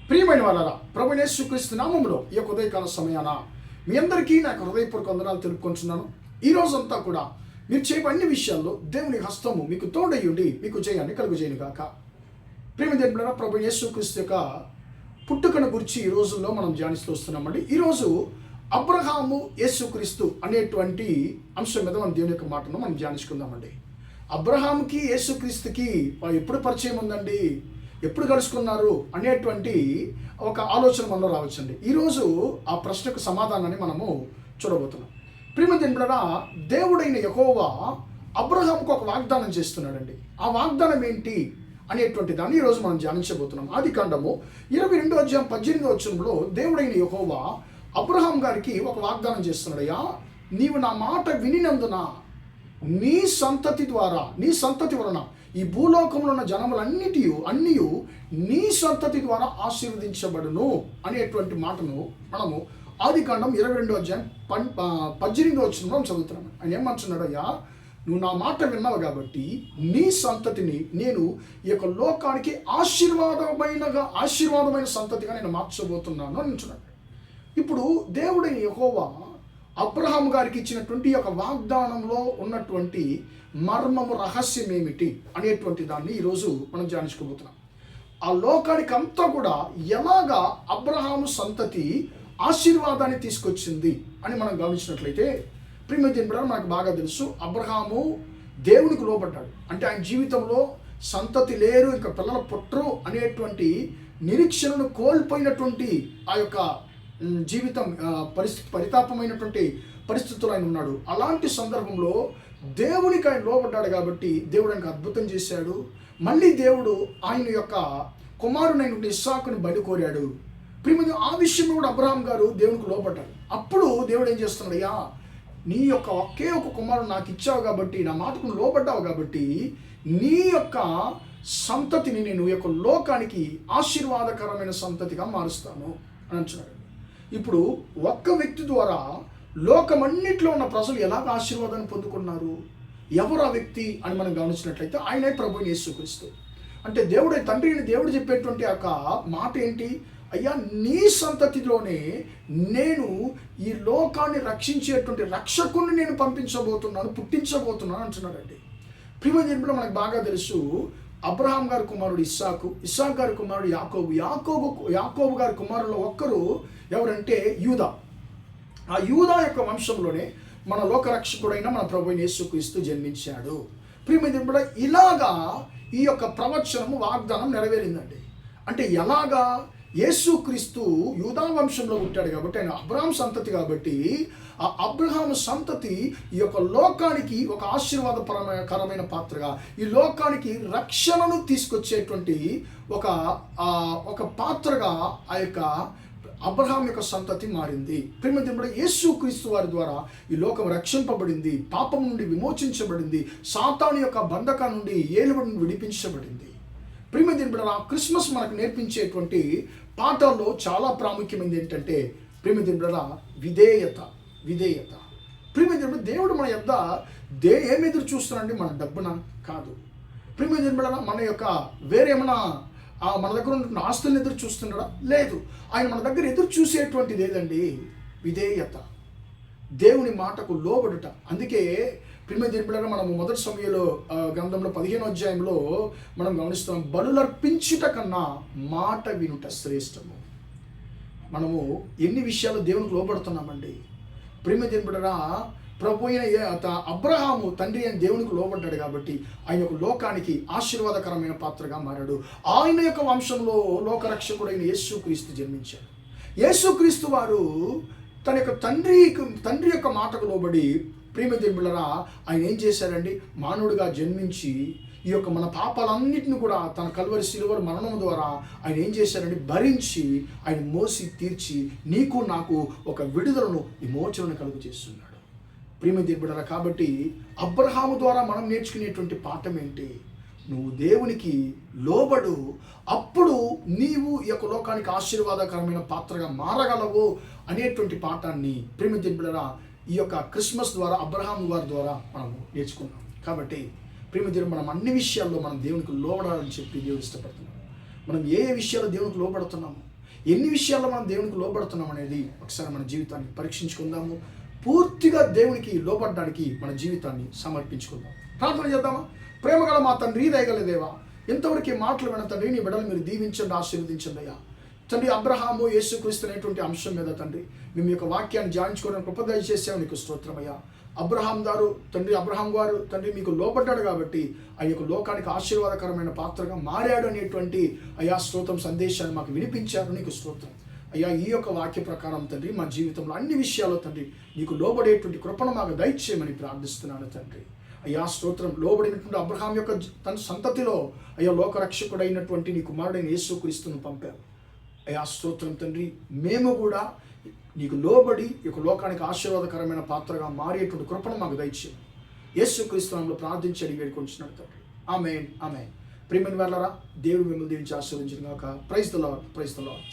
ప్రియమైన వాళ్ళరా, ప్రభువైన యేసుక్రీస్తు నామములో ఈ యొక్క ఉదయకాల సమయాన మీ అందరికీ నాకు హృదయపూర్వక వందనాలు తెలుపుకుంటున్నాను. ఈ రోజంతా కూడా మీరు చేయ అన్ని విషయాల్లో దేవుని హస్తము మీకు తోడయ్యుండి మీకు జయాన్ని కలుగజేయను గాక. ప్రియమైన దేవులారా, ప్రభువైన యేసుక్రీస్తు యొక్క పుట్టుకను గురించి ఈ రోజుల్లో మనం ధ్యానిస్తూ వస్తున్నామండి. ఈరోజు అబ్రహాము యేసుక్రీస్తు అనేటువంటి అంశం మీద మనం దేవుని యొక్క మాటను మనం ధ్యానించుకుందామండి. అబ్రహాముకి యేసుక్రీస్తుకి ఎప్పుడు పరిచయం ఉందండి, ఎప్పుడు కలుసుకున్నారు అనేటువంటి ఒక ఆలోచన మనలో రావచ్చండి. ఈరోజు ఆ ప్రశ్నకు సమాధానాన్ని మనము చూడబోతున్నాం. ప్రియమైన దేవులారా, దేవుడైన యెహోవా అబ్రహాముకు ఒక వాగ్దానం చేస్తున్నాడండి. ఆ వాగ్దానం ఏంటి అనేటువంటి దాన్ని ఈరోజు మనం ధ్యానించబోతున్నాం. ఆదికాండము 22:18 దేవుడైన యెహోవా అబ్రహాం గారికి ఒక వాగ్దానం చేస్తున్నాడయ్యా, నీవు నా మాట వినినందున నీ సంతతి వలన ఈ భూలోకంలో ఉన్న జనములన్నిటి నీ సంతతి ద్వారా ఆశీర్వదించబడును అనేటువంటి మాటను మనము ఆదికాండం 22:18 చదువుతున్నాం. ఆయన ఏమంటున్నాడయ్యా, నువ్వు నా మాట విన్నావు కాబట్టి నీ సంతతిని నేను ఈ యొక్క లోకానికి ఆశీర్వాదమైన సంతతిగా నేను మార్చబోతున్నాను అని అంటున్నాడు. ఇప్పుడు దేవుడైన యెహోవా అబ్రహాం గారికి ఇచ్చినటువంటి యొక్క వాగ్దానంలో ఉన్నటువంటి మర్మము, రహస్యం ఏమిటి అనేటువంటి దాన్ని ఈరోజు మనం ధ్యానించుకోబోతున్నాం. ఆ లోకానికి అంతా కూడా ఎలాగా అబ్రహాము సంతతి ఆశీర్వాదాన్ని తీసుకొచ్చింది అని మనం గమనించినట్లయితే, ప్రియమైన దేవులారా, మనకు బాగా తెలుసు అబ్రహాము దేవునికి లోబడ్డాడు. అంటే ఆయన జీవితంలో సంతతి లేరు, ఇంకా పిల్లలు పుట్టరు అనేటువంటి నిరీక్షణను కోల్పోయినటువంటి ఆ యొక్క జీవితం పరితాపమైనటువంటి పరిస్థితులు ఆయన ఉన్నాడు. అలాంటి సందర్భంలో దేవునికి ఆయన లోబడ్డాడు కాబట్టి దేవుడు ఆయనకు అద్భుతం చేశాడు. మళ్ళీ దేవుడు ఆయన యొక్క కుమారునైనటువంటి ఇస్సాకుని బలి కోరాడు. ప్రియమైన ఆ విషయంలో కూడా అబ్రహాం గారు దేవునికి లోబడ్డాడు. అప్పుడు దేవుడు ఏం చేస్తున్నాడయ్యా, నీ యొక్క ఒకే ఒక కుమారుడు నాకు ఇచ్చావు కాబట్టి, నా మాటకు లోబడ్డావు కాబట్టి నీ యొక్క సంతతిని నేను ఈ యొక్క లోకానికి ఆశీర్వాదకరమైన సంతతిగా మారుస్తాను అని అంటున్నాడు. ఇప్పుడు ఒక్క వ్యక్తి ద్వారా లోకమన్నిట్లో ఉన్న ప్రజలు ఎలాగ ఆశీర్వాదాన్ని పొందుకున్నారు, ఎవరు ఆ వ్యక్తి అని మనం గమనించినట్లయితే ఆయనే ప్రభువైన యేసుక్రీస్తు. అంటే తండ్రిని దేవుడు చెప్పేటువంటి ఒక మాట ఏంటి, అయ్యా నీ సంతతిలోనే నేను ఈ లోకాన్ని రక్షించేటువంటి రక్షకుని నేను పుట్టించబోతున్నాను అంటున్నాడండి. ప్రియమైన దేవుడు, మనకు బాగా తెలుసు అబ్రహాం గారి కుమారుడు ఇస్సాకు గారి కుమారుడు యాకోబు గారి కుమారుల్లో ఒక్కరు ఎవరంటే యూదా. ఆ యూదా యొక్క వంశంలోనే మన లోకరక్షకుడైన మన ప్రభువైన యేసుక్రీస్తు జన్మించాడు. ప్రియమైన దేవుడు, ఇలాగా ఈ యొక్క ప్రవచనము, వాగ్దానం నెరవేరిందండి. అంటే ఎలాగా, యేసుక్రీస్తు యూదా వంశంలో పుట్టాడు కాబట్టి, ఆయన అబ్రహాం సంతతి కాబట్టి, ఆ అబ్రహాము సంతతి ఈ యొక్క లోకానికి ఒక ఆశీర్వాదకరమైన పాత్రగా, ఈ లోకానికి రక్షణను తీసుకొచ్చేటువంటి ఒక పాత్రగా ఆ యొక్క అబ్రహాం యొక్క సంతతి మారింది. ప్రియమైన యేసుక్రీస్తు వారి ద్వారా ఈ లోకం రక్షింపబడింది, పాపం నుండి విమోచించబడింది, సాతాను యొక్క బంధకం నుండి ఏలుబడి నుండి విడిపించబడింది. ప్రియమైన క్రిస్మస్ మనకు నేర్పించేటువంటి పాఠాల్లో చాలా ప్రాముఖ్యమైనది ఏంటంటే, ప్రియమైన విధేయత. ప్రియమైన దేవుడు మన యొద్ద ఏమి ఎదురు చూస్తున్నాడండి, మన డబ్బున కాదు. ప్రియమైన మన యొక్క వేరేమైనా మన దగ్గర ఉన్న ఆస్తులను ఎదురు చూస్తున్నాడా? లేదు. ఆయన మన దగ్గర ఎదురు చూసేటువంటిది ఏదండి, విధేయత, దేవుని మాటకు లోబడుట. అందుకే ప్రియమైన దేవులారా, మనము మొదటి సమయంలో గ్రంథంలో 15వ అధ్యాయంలో మనం గమనిస్తాం, బలులర్పించుట కన్నా మాట వినుట శ్రేష్టము. మనము ఎన్ని విషయాలు దేవునికి లోబడుతున్నామండి. ప్రియమైన దేవులారా, ప్రభు అయిన అబ్రహాము తండ్రి అయిన దేవునికి లోబడ్డాడు కాబట్టి ఆయన యొక్క లోకానికి ఆశీర్వాదకరమైన పాత్రగా మారాడు. ఆయన యొక్క వంశంలో లోకరక్షకుడైన యేసుక్రీస్తు జన్మించాడు. యేసుక్రీస్తు వారు తన యొక్క తండ్రి యొక్క మాటకు లోబడి, ప్రియమైన దేవులారా, ఆయన ఏం చేశారండి, మానవుడిగా జన్మించి ఈ యొక్క మన పాపాలన్నింటిని కూడా తన కల్వరి శిలువ మరణం ద్వారా ఆయన ఏం చేశారండి, భరించి ఆయన మోసి తీర్చి నీకు నాకు ఒక విడుదలను, విమోచనను కలుగు చేస్తున్నాడు. ప్రియమైన దేవులారా, కాబట్టి అబ్రహాము ద్వారా మనం నేర్చుకునేటువంటి పాఠం ఏంటి, నువ్వు దేవునికి లోబడు, అప్పుడు నీవు ఈ యొక్క లోకానికి ఆశీర్వాదకరమైన పాత్రగా మారగలవు అనేటువంటి పాఠాన్ని ప్రియమైన దేవులారా ఈ యొక్క క్రిస్మస్ ద్వారా అబ్రహాము వారి ద్వారా మనం నేర్చుకున్నాం. కాబట్టి ప్రియమైన దేవుడు, మనం అన్ని విషయాల్లో మనం దేవునికి లోబడాలని చెప్పి దేవుడు ఇష్టపడుతున్నాం. మనం ఏ విషయాల్లో దేవునికి లోబడుతున్నాము, ఎన్ని విషయాల్లో మనం దేవునికి లోబడుతున్నాం అనేది ఒకసారి మన జీవితాన్ని పరీక్షించుకుందాము. పూర్తిగా దేవునికి లోబడడానికి మన జీవితాన్ని సమర్పించుకుందాం. ప్రార్థన చేద్దామా? ప్రేమగల మా తండ్రి, దయగల దేవా, ఇంతవరకు ఈ మాటలు విన్న తండ్రి, నీ బిడ్డలు మీరు దీవించండి, ఆశీర్వదించండి అయ్యా. తండ్రి, అబ్రహాము యేసుక్రీస్తు అనేటువంటి అంశం మీద తండ్రి మేము యొక్క వాక్యాన్ని ధ్యానించుకోవడానికి కృప దయచేసాము. నీకు స్తోత్రమయ్యా. అబ్రహాం గారు తండ్రి మీకు లోపడ్డాడు కాబట్టి ఆ యొక్క లోకానికి ఆశీర్వాదకరమైన పాత్రగా మారాడు అనేటువంటి అయ్యా స్తోత్రం సందేశాన్ని మాకు వినిపించారు. నీకు స్తోత్రం అయ్యా. ఈ యొక్క వాక్య ప్రకారం తండ్రి మా జీవితంలో అన్ని విషయాల్లో తండ్రి నీకు లోబడేటువంటి కృపను మాకు దయచేయమని ప్రార్థిస్తున్నాను తండ్రి. అయ్యా స్తోత్రం. లోబడినటువంటి అబ్రహాం యొక్క తన సంతతిలో అయ్యా లోకరక్షకుడైనటువంటి నీ కుమారుడైన యేసుక్రీస్తును పంపారు. అయ్యా స్తోత్రం తండ్రి. మేము కూడా నీకు లోబడి ఈ యొక్క లోకానికి ఆశీర్వాదకరమైన పాత్రగా మారేటువంటి కృపను మాకు దయచేయండి. యేసుక్రీస్తు నామములో ప్రార్థించి అడిగి వేడుకొంచున్నాడు తండ్రి. ఆమేన్, ఆమేన్. ప్రియమైన వారలారా, దేవుడు మిమ్మల్ని దీవించి ఆశీర్వదించును గాక. Praise the lord, praise the lord.